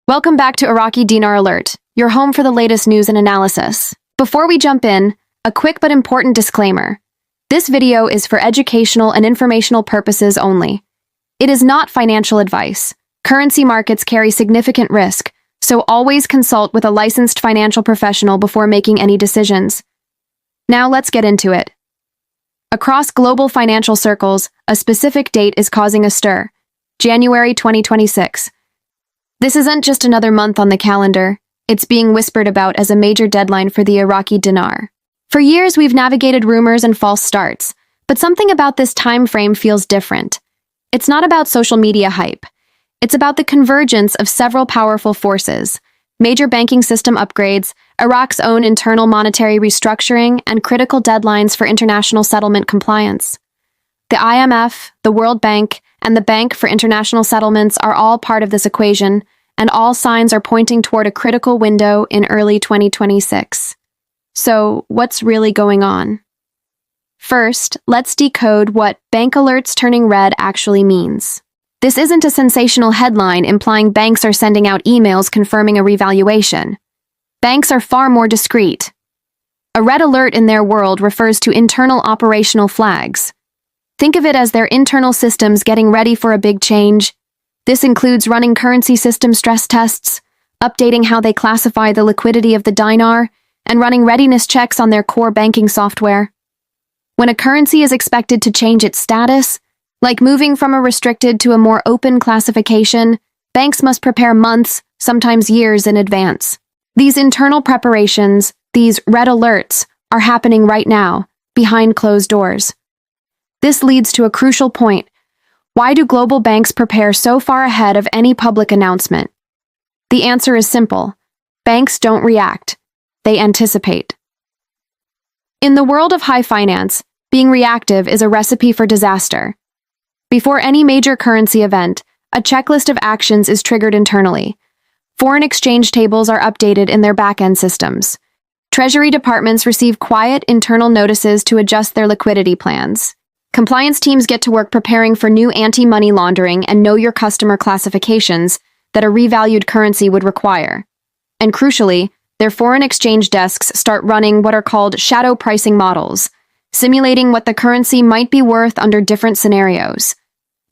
Welcome back to Iraqi Dinar Alert, your home for the latest news and analysis. Before we jump in, a quick but important disclaimer. This video is for educational and informational purposes only. It is not financial advice. Currency markets carry significant risk, so always consult with a licensed financial professional before making any decisions. Now let's get into it. Across global financial circles, a specific date is causing a stir: January 2026. This isn't just another month on the calendar, it's being whispered about as a major deadline for the Iraqi dinar. For years we've navigated rumors and false starts, but something about this time frame feels different. It's not about social media hype. It's about the convergence of several powerful forces: major banking system upgrades, Iraq's own internal monetary restructuring, and critical deadlines for international settlement compliance. The IMF, the World Bank, and the Bank for International Settlements are all part of this equation, and all signs are pointing toward a critical window in early 2026. So, what's really going on? First, let's decode what bank alerts turning red actually means. This isn't a sensational headline implying banks are sending out emails confirming a revaluation. Banks are far more discreet. A red alert in their world refers to internal operational flags. Think of it as their internal systems getting ready for a big change. This includes running currency system stress tests, updating how they classify the liquidity of the dinar, and running readiness checks on their core banking software. When a currency is expected to change its status, like moving from a restricted to a more open classification, banks must prepare months, sometimes years in advance. These internal preparations, these red alerts, are happening right now, behind closed doors. This leads to a crucial point. Why do global banks prepare so far ahead of any public announcement? The answer is simple. Banks don't react. They anticipate. In the world of high finance, being reactive is a recipe for disaster. Before any major currency event, a checklist of actions is triggered internally. Foreign exchange tables are updated in their back-end systems. Treasury departments receive quiet internal notices to adjust their liquidity plans. Compliance teams get to work preparing for new anti-money laundering and know-your-customer classifications that a revalued currency would require. And crucially, their foreign exchange desks start running what are called shadow pricing models, simulating what the currency might be worth under different scenarios.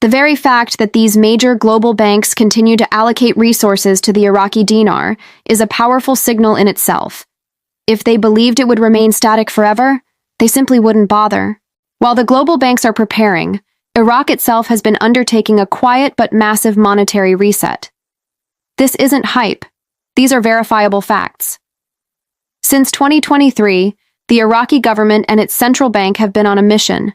The very fact that these major global banks continue to allocate resources to the Iraqi dinar is a powerful signal in itself. If they believed it would remain static forever, they simply wouldn't bother. While the global banks are preparing, Iraq itself has been undertaking a quiet but massive monetary reset. This isn't hype. These are verifiable facts. Since 2023, the Iraqi government and its central bank have been on a mission.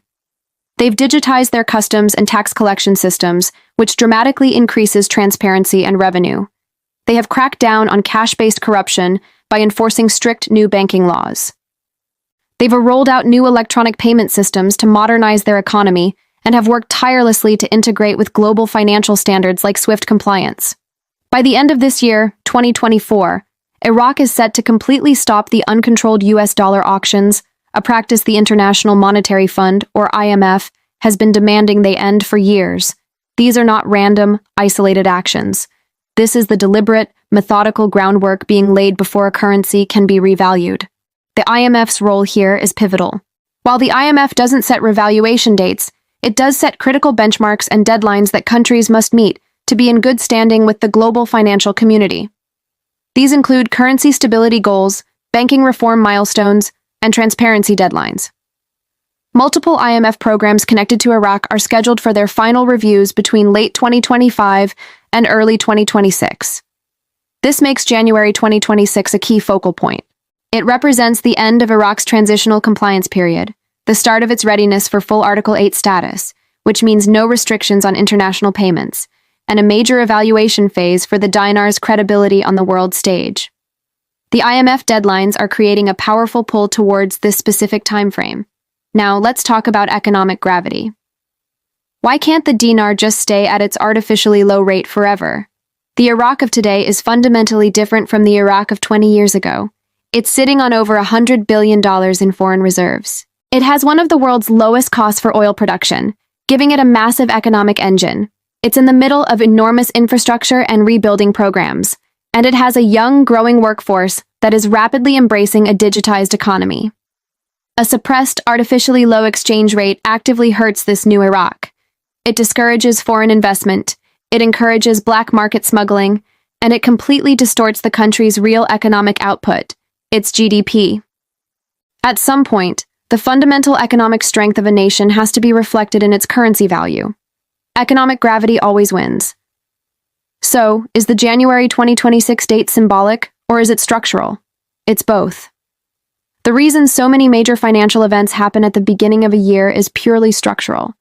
They've digitized their customs and tax collection systems, which dramatically increases transparency and revenue. They have cracked down on cash-based corruption by enforcing strict new banking laws. They've rolled out new electronic payment systems to modernize their economy and have worked tirelessly to integrate with global financial standards like SWIFT compliance. By the end of this year, 2024, Iraq is set to completely stop the uncontrolled US dollar auctions, a practice the International Monetary Fund, or IMF, has been demanding they end for years. These are not random, isolated actions. This is the deliberate, methodical groundwork being laid before a currency can be revalued. The IMF's role here is pivotal. While the IMF doesn't set revaluation dates, it does set critical benchmarks and deadlines that countries must meet to be in good standing with the global financial community. These include currency stability goals, banking reform milestones, and transparency deadlines. Multiple IMF programs connected to Iraq are scheduled for their final reviews between late 2025 and early 2026. This makes January 2026 a key focal point. It represents the end of Iraq's transitional compliance period, the start of its readiness for full Article 8 status, which means no restrictions on international payments, and a major evaluation phase for the dinar's credibility on the world stage. The IMF deadlines are creating a powerful pull towards this specific timeframe. Now, let's talk about economic gravity. Why can't the dinar just stay at its artificially low rate forever? The Iraq of today is fundamentally different from the Iraq of 20 years ago. It's sitting on over $100 billion in foreign reserves. It has one of the world's lowest costs for oil production, giving it a massive economic engine. It's in the middle of enormous infrastructure and rebuilding programs, And it has a young, growing workforce that is rapidly embracing a digitized economy. A suppressed, artificially low exchange rate actively hurts this new Iraq. It discourages foreign investment, it encourages black market smuggling, and it completely distorts the country's real economic output, its GDP. At some point, the fundamental economic strength of a nation has to be reflected in its currency value. Economic gravity always wins. So, is the January 2026 date symbolic, or is it structural? It's both. The reason so many major financial events happen at the beginning of a year is purely structural.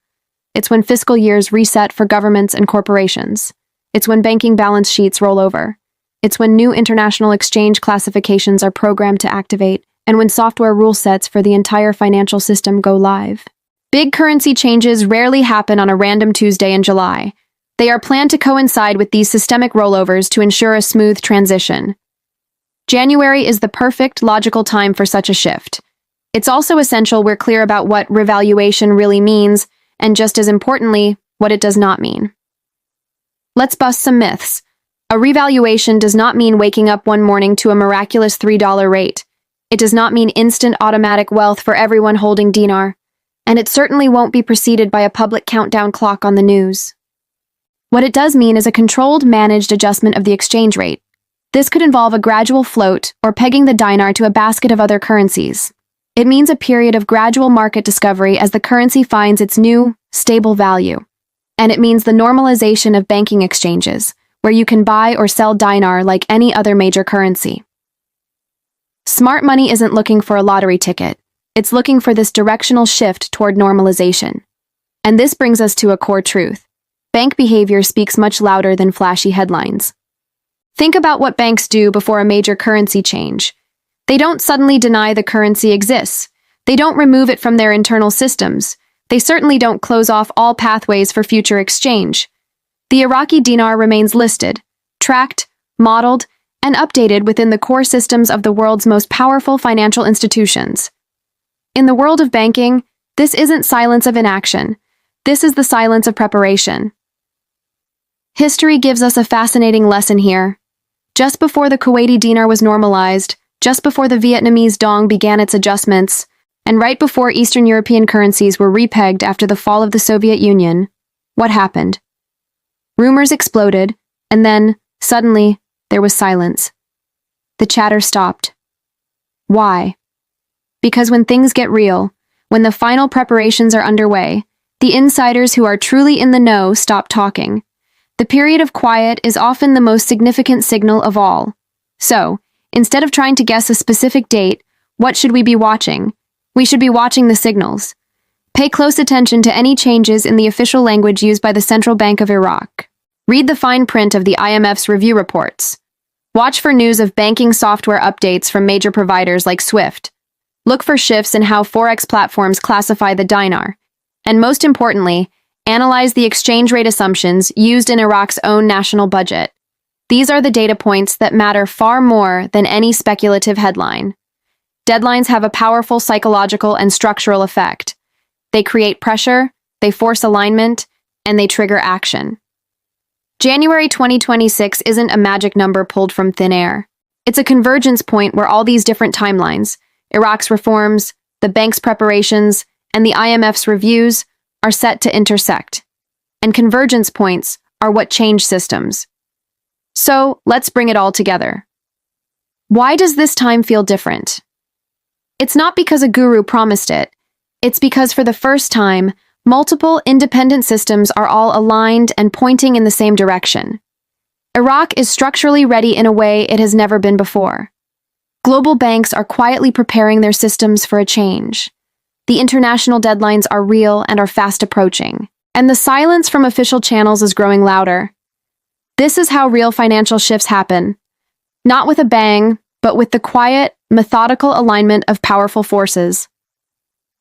It's when fiscal years reset for governments and corporations. It's when banking balance sheets roll over. It's when new international exchange classifications are programmed to activate, and when software rule sets for the entire financial system go live. Big currency changes rarely happen on a random Tuesday in July. They are planned to coincide with these systemic rollovers to ensure a smooth transition. January is the perfect, logical time for such a shift. It's also essential we're clear about what revaluation really means, and just as importantly, what it does not mean. Let's bust some myths. A revaluation does not mean waking up one morning to a miraculous $3 rate. It does not mean instant automatic wealth for everyone holding dinar. And it certainly won't be preceded by a public countdown clock on the news. What it does mean is a controlled, managed adjustment of the exchange rate. This could involve a gradual float or pegging the dinar to a basket of other currencies. It means a period of gradual market discovery as the currency finds its new, stable value. And it means the normalization of banking exchanges, where you can buy or sell dinar like any other major currency. Smart money isn't looking for a lottery ticket. It's looking for this directional shift toward normalization. And this brings us to a core truth. Bank behavior speaks much louder than flashy headlines. Think about what banks do before a major currency change. They don't suddenly deny the currency exists. They don't remove it from their internal systems. They certainly don't close off all pathways for future exchange. The Iraqi dinar remains listed, tracked, modeled, and updated within the core systems of the world's most powerful financial institutions. In the world of banking, this isn't silence of inaction. This is the silence of preparation. History gives us a fascinating lesson here. Just before the Kuwaiti dinar was normalized, just before the Vietnamese dong began its adjustments, and right before Eastern European currencies were repegged after the fall of the Soviet Union, what happened? Rumors exploded, and then, suddenly, there was silence. The chatter stopped. Why? Because when things get real, when the final preparations are underway, the insiders who are truly in the know stop talking. The period of quiet is often the most significant signal of all. So, instead of trying to guess a specific date, what should we be watching? We should be watching the signals. Pay close attention to any changes in the official language used by the Central Bank of Iraq. Read the fine print of the IMF's review reports. Watch for news of banking software updates from major providers like SWIFT. Look for shifts in how Forex platforms classify the dinar. And most importantly, analyze the exchange rate assumptions used in Iraq's own national budget. These are the data points that matter far more than any speculative headline. Deadlines have a powerful psychological and structural effect. They create pressure, they force alignment, and they trigger action. January 2026 isn't a magic number pulled from thin air. It's a convergence point where all these different timelines, Iraq's reforms, the bank's preparations, and the IMF's reviews, are set to intersect. And convergence points are what change systems. So, let's bring it all together. Why does this time feel different? It's not because a guru promised it. It's because for the first time, multiple independent systems are all aligned and pointing in the same direction. Iraq is structurally ready in a way it has never been before. Global banks are quietly preparing their systems for a change. The international deadlines are real and are fast approaching. And the silence from official channels is growing louder. This is how real financial shifts happen. Not with a bang, but with the quiet, methodical alignment of powerful forces.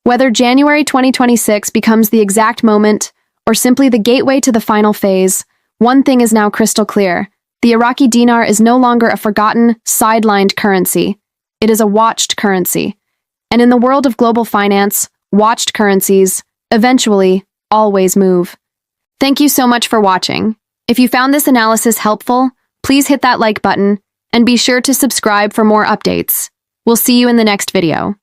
Whether January 2026 becomes the exact moment or simply the gateway to the final phase, one thing is now crystal clear. The Iraqi dinar is no longer a forgotten, sidelined currency. It is a watched currency. And in the world of global finance, watched currencies, eventually, always move. Thank you so much for watching. If you found this analysis helpful, Please hit that like button and be sure to subscribe for more updates. We'll see you in the next video.